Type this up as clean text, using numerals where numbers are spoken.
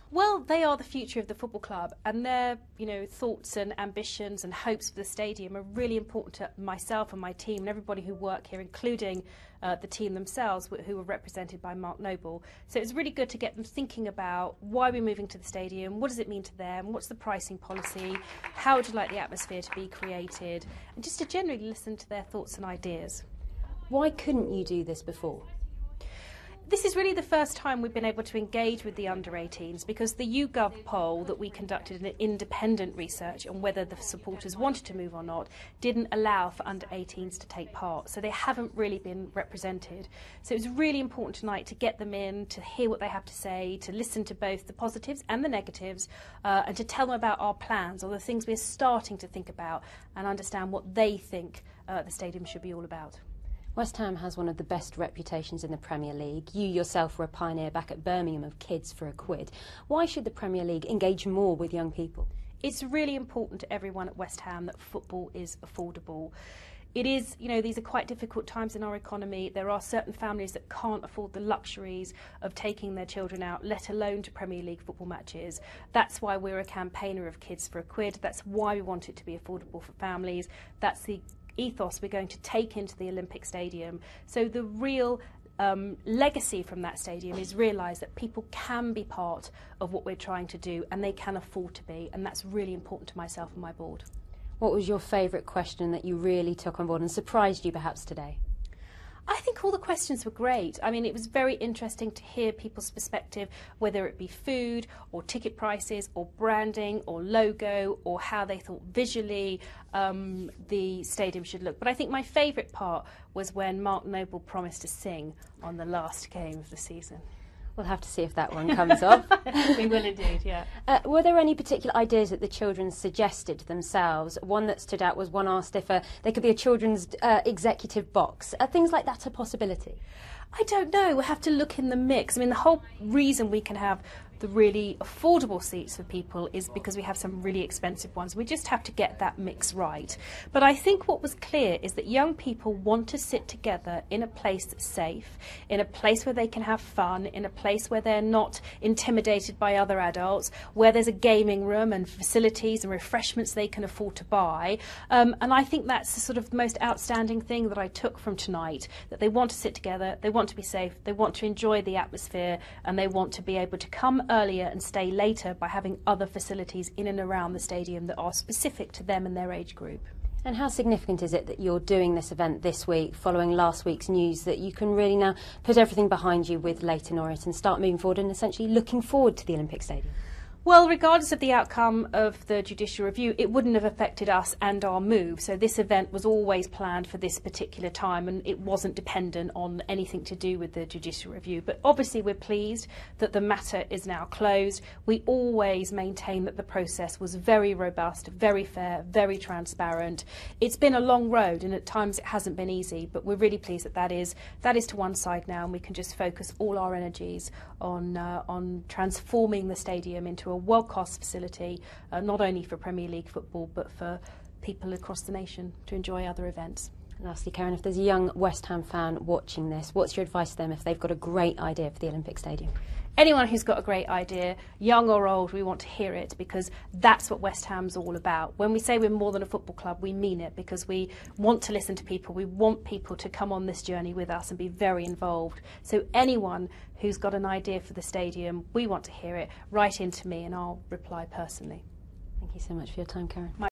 Well, they are the future of the football club, and their thoughts and ambitions and hopes for the stadium are really important to myself and my team and everybody who work here, including the team themselves, who are represented by Mark Noble. So it's really good to get them thinking about why we're moving to the stadium, what does it mean to them, what's the pricing policy, how would you like the atmosphere to be created, and just to generally listen to their thoughts and ideas. Why couldn't you do this before? This is really the first time we've been able to engage with the under-18s, because the YouGov poll that we conducted in an independent research on whether the supporters wanted to move or not didn't allow for under-18s to take part, so they haven't really been represented. So it's really important tonight to get them in, to hear what they have to say, to listen to both the positives and the negatives, and to tell them about our plans or the things we're starting to think about and understand what they think the stadium should be all about. West Ham has one of the best reputations in the Premier League. You yourself were a pioneer back at Birmingham of Kids for a Quid. Why should the Premier League engage more with young people? It's really important to everyone at West Ham that football is affordable. It is, these are quite difficult times in our economy. There are certain families that can't afford the luxuries of taking their children out, let alone to Premier League football matches. That's why we're a campaigner of Kids for a Quid. That's why we want it to be affordable for families. That's the ethos we're going to take into the Olympic Stadium. So the real legacy from that stadium is realise that people can be part of what we're trying to do, and they can afford to be, and that's really important to myself and my board. What was your favourite question that you really took on board and surprised you perhaps today? I think all the questions were great. I mean, it was very interesting to hear people's perspective, whether it be food or ticket prices or branding or logo or how they thought visually the stadium should look. But I think my favourite part was when Mark Noble promised to sing on the last game of the season. We'll have to see if that one comes off. We will indeed, yeah. Were there any particular ideas that the children suggested themselves? One that stood out was one asked if there could be a children's executive box. Are things like that a possibility? I don't know. We'll have to look in the mix. I mean, the whole reason we can have the really affordable seats for people is because we have some really expensive ones. We just have to get that mix right. But I think what was clear is that young people want to sit together in a place that's safe, in a place where they can have fun, in a place where they're not intimidated by other adults, where there's a gaming room and facilities and refreshments they can afford to buy. And I think that's the sort of most outstanding thing that I took from tonight, that they want to sit together, they want to be safe, they want to enjoy the atmosphere, and they want to be able to come earlier and stay later by having other facilities in and around the stadium that are specific to them and their age group. And how significant is it that you're doing this event this week, following last week's news, that you can really now put everything behind you with Leyton Orient and start moving forward and essentially looking forward to the Olympic Stadium? Well, regardless of the outcome of the judicial review, it wouldn't have affected us and our move. So this event was always planned for this particular time, and it wasn't dependent on anything to do with the judicial review. But obviously we're pleased that the matter is now closed. We always maintain that the process was very robust, very fair, very transparent. It's been a long road, and at times it hasn't been easy, but we're really pleased that that is to one side now, and we can just focus all our energies on transforming the stadium into a world-class facility, not only for Premier League football but for people across the nation to enjoy other events. Lastly, Karren, if there's a young West Ham fan watching this, what's your advice to them if they've got a great idea for the Olympic Stadium? Anyone who's got a great idea, young or old, we want to hear it, because that's what West Ham's all about. When we say we're more than a football club, we mean it, because we want to listen to people. We want people to come on this journey with us and be very involved. So anyone who's got an idea for the stadium, we want to hear it. Write in to me and I'll reply personally. Thank you so much for your time, Karren.